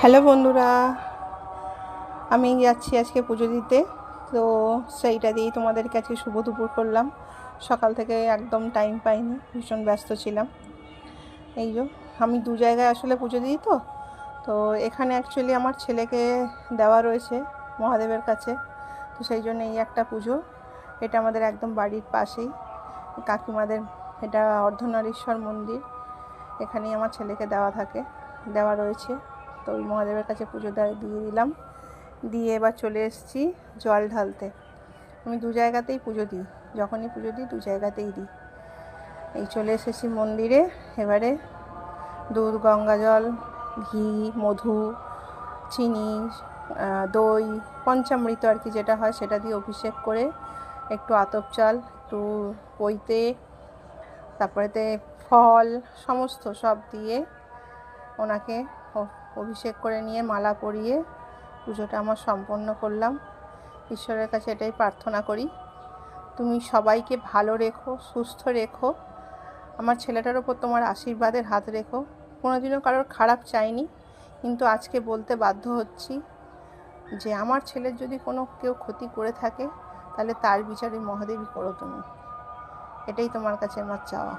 Hello বন্ধুরা, আমি যাচ্ছি আজকে পুজো দিতে। তো সেইটা দিয়েই তোমাদেরকে আজকে শুভ দুপুর করলাম। সকাল থেকে একদম টাইম পাইনি, ভীষণ ব্যস্ত ছিলাম। এই যে আমি দু জায়গায় আসলে পুজো দিই। তো এখানে অ্যাকচুয়ালি আমার ছেলেকে দেওয়া রয়েছে মহাদেবের কাছে। তো সেই জন্য এই একটা পুজো, এটা আমাদের একদম বাড়ির পাশেই কাকিমাদের, এটা অর্ধনারীশ্বর মন্দির, এখানেই আমার ছেলেকে দেওয়া রয়েছে। তো ওই মহাদেবের কাছে পুজো দিয়ে দিলাম, দিয়ে এবার চলে এসেছি জল ঢালতে। আমি দু জায়গাতেই পুজো দিই, যখনই পুজো দিই দু জায়গাতেই দিই। এই চলে এসেছি মন্দিরে। এবারে দুধ, গঙ্গা জল, ঘি, মধু, চিনি, দই, পঞ্চামৃত আর কি যেটা হয় সেটা দিয়ে অভিষেক করে, একটু আতপ চাল, একটু পৈতে, তারপরেতে ফল, সমস্ত সব দিয়ে ওনাকে অভিষেক করে নিয়ে মালা পরিয়ে পুজোটা আমার সম্পন্ন করলাম। ঈশ্বরের কাছে এটাই প্রার্থনা করি, তুমি সবাইকে ভালো রেখো, সুস্থ রেখো, আমার ছেলেটার ওপর তোমার আশীর্বাদের হাত রেখো। কোনোদিনও কারোর খারাপ চাইনি, কিন্তু আজকে বলতে বাধ্য হচ্ছি যে আমার ছেলের যদি কেউ ক্ষতি করে থাকে, তাহলে তার বিচারে মহাদেবী করো তুমি। এটাই তোমার কাছে আমার চাওয়া।